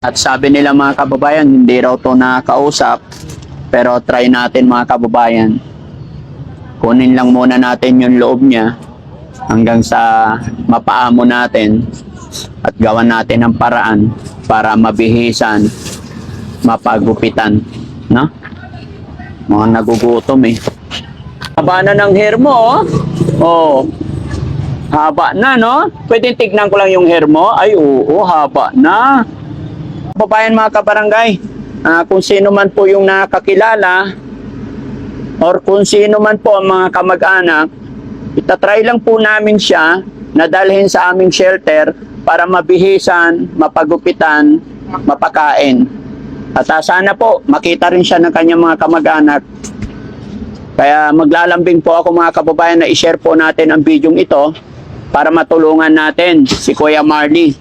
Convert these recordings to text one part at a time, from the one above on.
At sabi nila mga kababayan, hindi raw to nakakausap. Pero try natin mga kababayan. Kunin lang muna natin yung loob niya hanggang sa mapaamo natin at gawan natin ng paraan para mabihisan, mapagupitan. No? Mga nagugutom eh. Haba na ng hair mo, oh. Oh. Haba na, no? Pwede tignan ko lang yung hair mo. Ay, oo, haba na. Kababayan mga kabarangay, kung sino man po yung nakakilala or kung sino man po ang mga kamag-anak, itatry lang po namin siya na dalhin sa aming shelter para mabihisan, mapagupitan, mapakain. At sana po makita rin siya ng kanyang mga kamag-anak. Kaya maglalambing po ako mga kababayan na i-share po natin ang video ito para matulungan natin si Kuya Marley.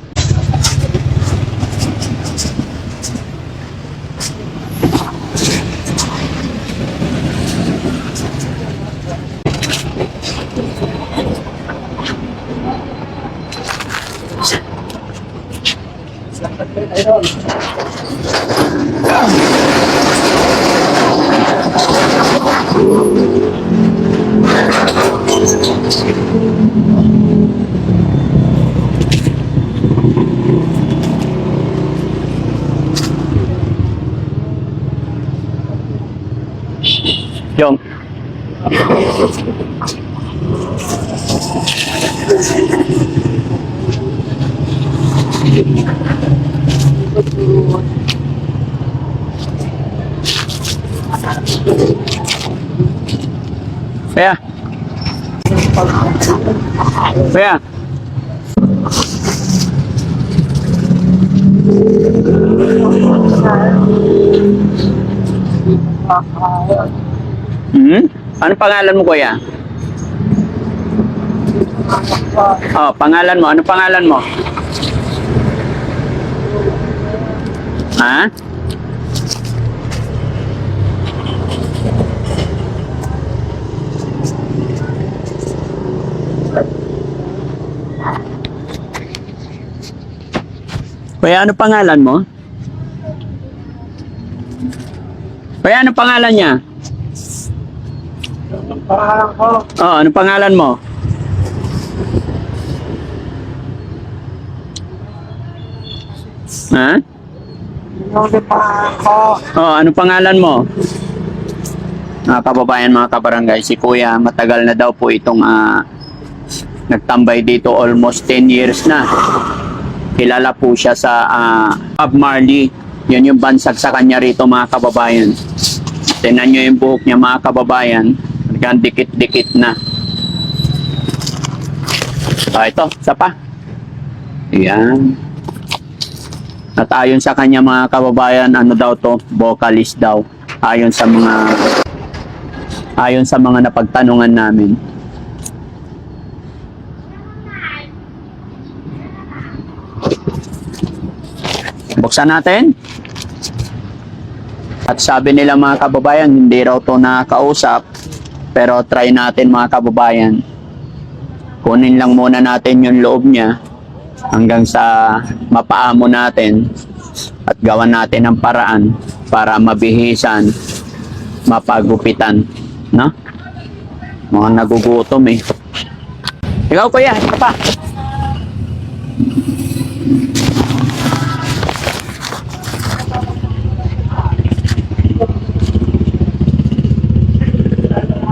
Yung Kaya Ano pangalan mo, Kuya? Oh, pangalan mo. Ano pangalan mo? Ha? Kuya, ano pangalan mo? Kuya, ano pangalan niya? Oh, ano pangalan mo? Ha? Oh, ano pangalan mo? Mga kababayan, mga kabarangay, si Kuya, matagal na daw po itong nagtambay dito, almost 10 years na. Kilala po siya sa Bob Marley. Yun yung bansag sa kanya rito, mga kababayan. Tingnan nyo yung buhok niya, mga kababayan. Hanggang dikit-dikit na. Ito, isa pa. Ayan. At ayon sa kanya, mga kababayan, ano daw to? Vocalist daw. Ayon sa mga napagtanungan namin. Buksan natin. At sabi nila mga kababayan, hindi raw to nakakausap. Pero try natin mga kababayan. Kunin lang muna natin yung loob niya hanggang sa mapaamo natin at gawan natin ng paraan para mabihisan, mapagupitan. No? Mga nagugutom eh. Ikaw, Kuya, ito pa.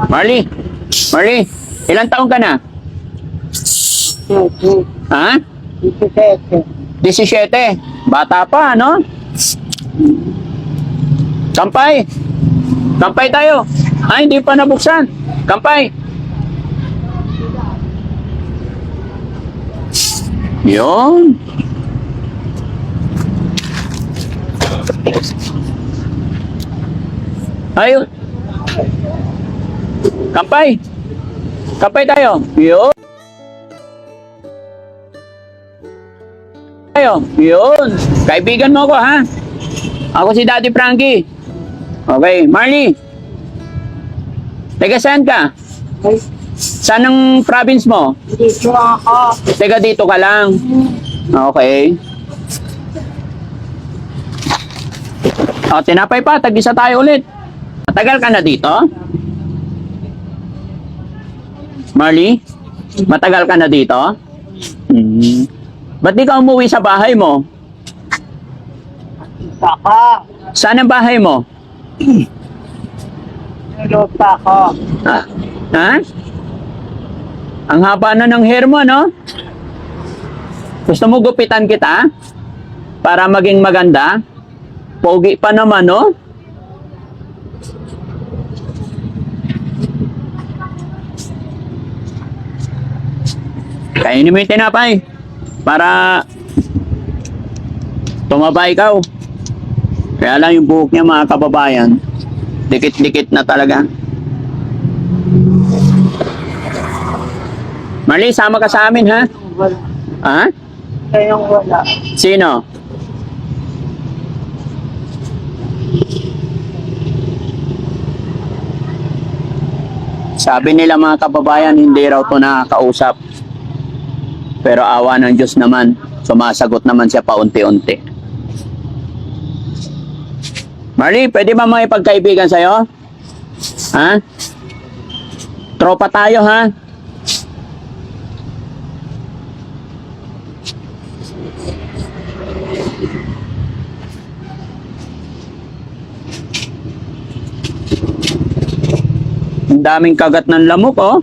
Marley, ilang taon ka na? Ha? 17. Bata pa, no? Kampay. Kampay tayo. Ay, hindi pa nabuksan. Kampay. Yun. Ayun. Kampay. Kampay tayo. Yun. Yun. Kaibigan mo ako, ha? Ako si Daddy Frankie. Okay, Marley. Taga saan ka? Saan ang province mo? Dito ako. Taga dito ka lang. Okay. O, tinapay pa. Tag-isa tayo ulit. Matagal ka na dito? Marley? Matagal ka na dito? Ba't di ka umuwi sa bahay mo? Saka, Saan ang bahay mo? lupa ko. Ha? Ang haba na ng hair mo, no? Gusto mo gupitan kita? Para maging maganda? Pogi pa naman, no? Kainin mo yung tinapay. Para tumaba ikaw. Kaya lang yung buhok niya, mga kababayan, dikit-dikit na talaga. Marley, sama ka sa amin, ha? Wala. Ha? Kayong wala. Sino? Sabi nila mga kababayan, hindi raw to nakakausap. Pero awa ng Diyos naman, sumasagot naman siya paunti-unti. Marley, pwede ba makipagkaibigan sa'yo? Ha? Tropa tayo, ha? Ang daming kagat ng lamok, oh.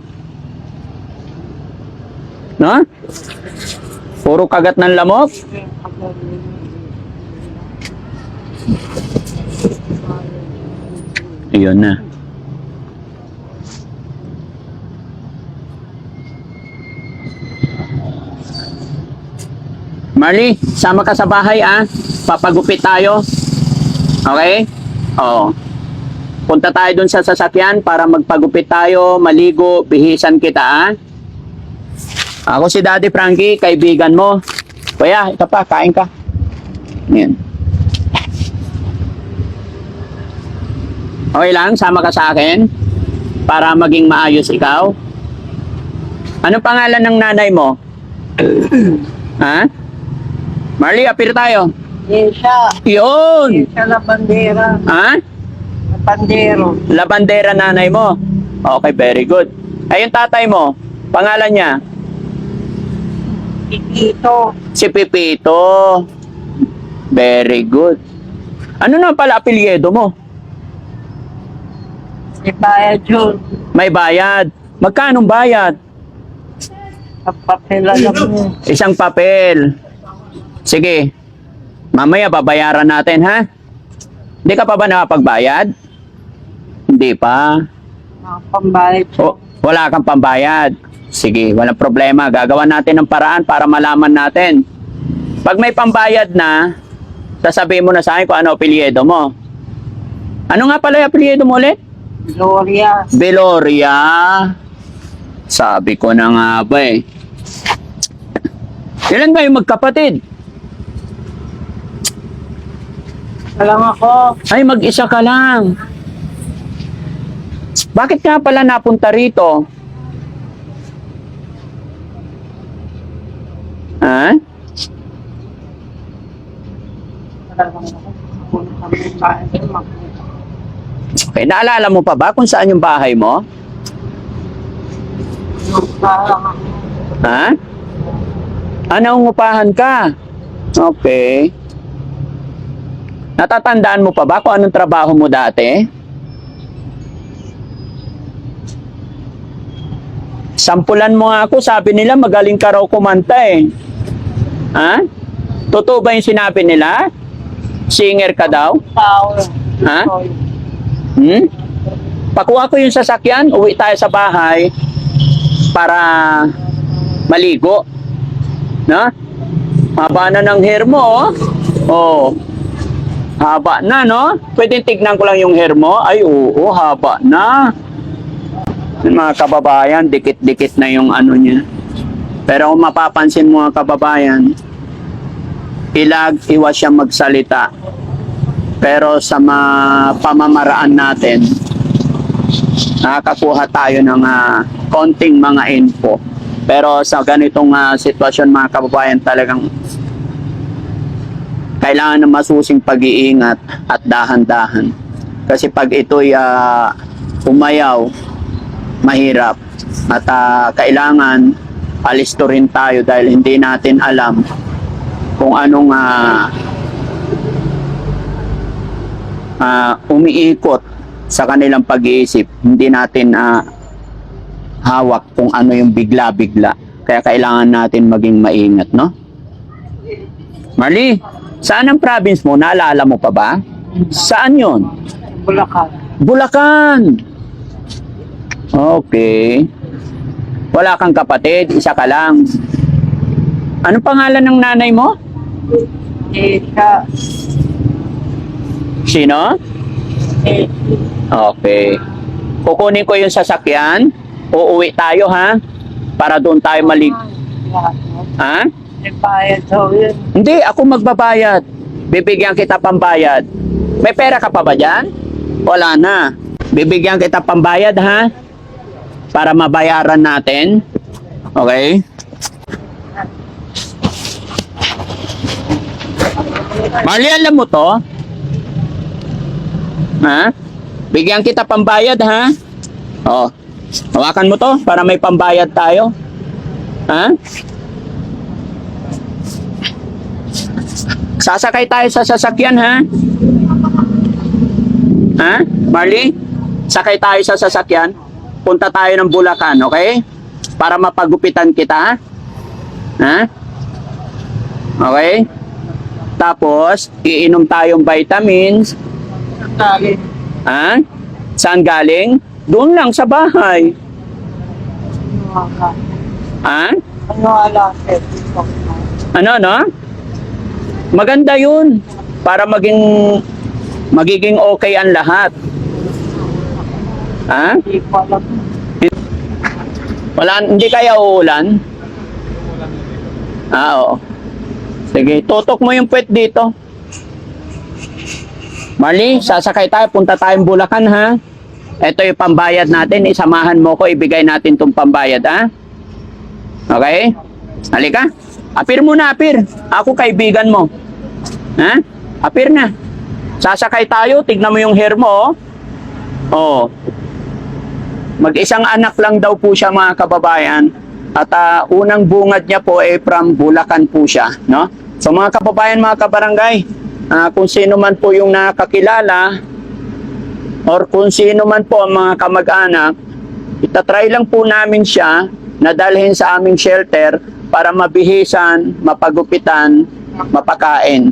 No? Puro kagat ng lamok. Ayun na. Marley, sama ka sa bahay, ah. Papagupit tayo. Okay? Oo. Punta tayo dun sa sasakyan para magpagupit tayo, maligo, bihisan kita, ah. Ako si Daddy Frankie, kaibigan mo. Kuya, ito pa, kain ka. Yan. Okay lang, sama ka sa akin para maging maayos ikaw. Anong pangalan ng nanay mo? Ha? Marley, apir tayo. Isa. Yun! Isa na bandera. Ha? Na bandero. Labandera nanay mo. Okay, very good. Ay, yung tatay mo, pangalan niya? Ito. Si Pipito. Very good. Ano na pala apelyido mo? Ibayad yun. May bayad. Magkano bayad? Ang papel alam mo. Isang papel. Sige. Mamaya babayaran natin, ha? Hindi ka pa ba nakapagbayad? Hindi pa. Ang pambayad. O, wala kang pambayad. Sige, walang problema. Gagawa natin ng paraan para malaman natin. Pag may pambayad na, sasabihin mo na sa akin kung ano apelyido mo. Ano nga pala yung apelyido mo ulit? Gloria. Veloria. Sabi ko na nga ba eh. Ilan kayo magkapatid? Alam ako. Ay, mag-isa ka lang. Bakit nga pala napunta rito? Ha? Alam ako. Kung kami bahay, Okay, naalala mo pa ba kung saan yung bahay mo? parang ako. Ha? Nangungupahan ka? Okay. Natatandaan mo pa ba kung anong trabaho mo dati? Sampulan mo nga ako, sabi nila magaling ka raw kumanta eh. Ha? Totoo ba yung sinabi nila? Singer ka daw? Tao. Ha? Pakuha ko yung sasakyan, uwi tayo sa bahay para maligo. No? Haba na ng hair mo, oh. Oh. Haba na, no? Pwede tignan ko lang yung hair mo. Ay, oo, haba na. Mga kababayan, dikit-dikit na yung ano niya. Pero kung mapapansin mo mga kababayan, iwas siya magsalita. Pero sa pamamaraan natin, nakakakuha tayo ng konting mga info. Pero sa ganitong sitwasyon mga kababayan, talagang kailangan ng masusing pag-iingat at dahan-dahan. Kasi pag ito'y umayaw, mahirap. At kailangan alisto rin tayo dahil hindi natin alam kung anong umiikot sa kanilang pag-iisip. Hindi natin hawak kung ano yung bigla-bigla. Kaya kailangan natin maging maingat, no? Marley, saan ang province mo? Naalala mo pa ba? Saan yon? Bulacan. Bulacan! Okay. Wala kang kapatid, isa ka lang. Anong pangalan ng nanay mo? Eka. Sino? Okay. Kukunin ko yung sasakyan. Uuwi tayo, ha? Para doon tayo Ha? May bayad daw yun. Hindi, ako magbabayad. Bibigyan kita pambayad. May pera ka pa ba dyan? Wala na. Bibigyan kita pambayad, ha? Para mabayaran natin. Okay? Marley, alam mo to? Ha? Bigyan kita pambayad, ha? Oh. Hawakan mo to para may pambayad tayo. Ha? Sasakay tayo sa sasakyan, ha? Ha? Marley? Sakay tayo sa sasakyan. Punta tayo ng Bulacan, okay? Para mapagupitan kita, ha? Okay? Tapos, iinom tayong vitamins. Galing. Ha? Saan galing? Doon lang sa bahay. Ha? Ano alam? Ano, no? Maganda yun. Para magiging okay ang lahat. Ha? Hindi ko alam. Hindi kaya uulan? Oo. Sige, tutok mo yung puwet dito. Marley, sasakay tayo, punta tayong Bulacan, ha? Ito yung pambayad natin, isamahan mo ko, ibigay natin itong pambayad, ha? Okay? Halika. Apir muna, apir. Ako kaibigan mo. Ha? Apir na. Sasakay tayo, tignan mo yung hair mo, oh. Oh. Mag-isang anak lang daw po siya, mga kababayan. At unang bungad niya po ay from Bulacan po siya, no? So mga kababayan, mga kabarangay, kung sino man po yung nakakilala or kung sino man po ang mga kamag-anak, itatry lang po namin siya na dalhin sa aming shelter para mabihisan, mapagupitan, mapakain.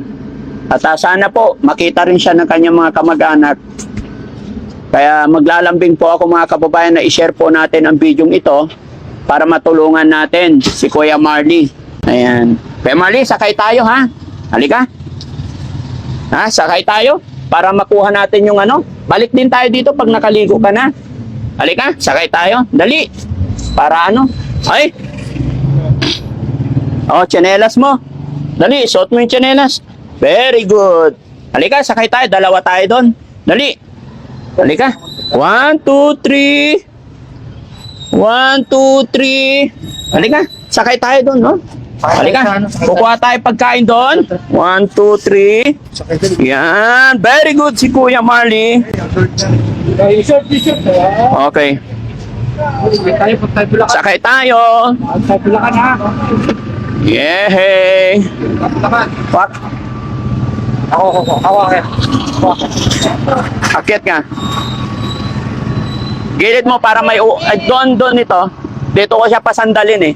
At sana po makita rin siya ng kanyang mga kamag-anak. Kaya maglalambing po ako, mga kababayan, na i-share po natin ang video ito para matulungan natin si Kuya Marley. Ayan. Kuya Marley, sakay tayo, ha? Halika. Ha, sakay tayo para makuha natin yung ano. Balik din tayo dito pag nakaligo ka na. Halika, sakay tayo. Dali. Para ano? Ay. Oh, tsinelas mo. Dali, suot mo yung tsinelas. Very good. Halika, sakay tayo. Dalawa tayo doon. Dali. Halika. 1, 2, 3. 1, 2, 3. Halika, sakay tayo doon, no? Halika, kukuha tayo pagkain doon. 1, 2, 3. Yan, very good si Kuya Marley. Okay. Sakay tayo. Yehey. What? Ako. Akyat ka. Gilid mo para may doon ito. Dito ko siya pasandalin, eh.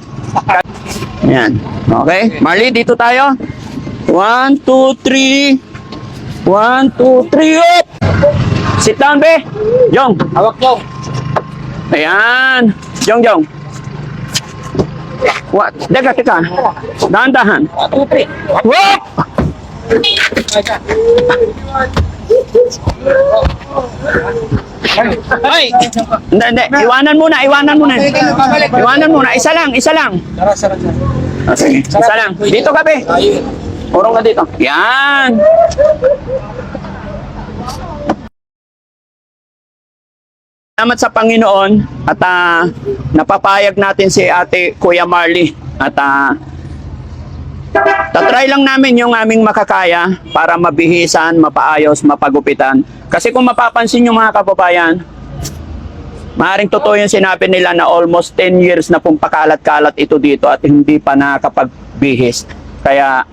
Yan. Okay. Marley, dito tayo. 1, 2, 3. 1, 2, 3. Up! Sit down, be. Jong. Hawak mo. Ayan. Jong. What? Teka. Dahan-dahan. 1, 2, 3. Whoop! Ay! Hindi. Iwanan muna. Iwanan muna. Isa lang. Okay. Isa lang. Dito ka, be. Urong ka dito. Yan. Salamat sa Panginoon at napapayag natin si Ate Kuya Marley at Tatry lang namin yung aming makakaya para mabihisan, mapaayos, mapagupitan. Kasi kung mapapansin nyo mga kababayan, maaaring totoo yung sinabi nila na almost 10 years na pong pakalat-kalat ito dito at hindi pa nakapagbihis. Kaya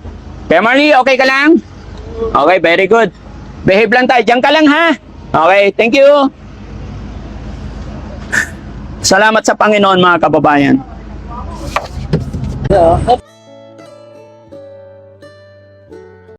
Marley, okay ka lang? Okay, very good. Behave lang tayo. Diyan ka lang ha? Okay, thank you. Salamat sa Panginoon mga kababayan.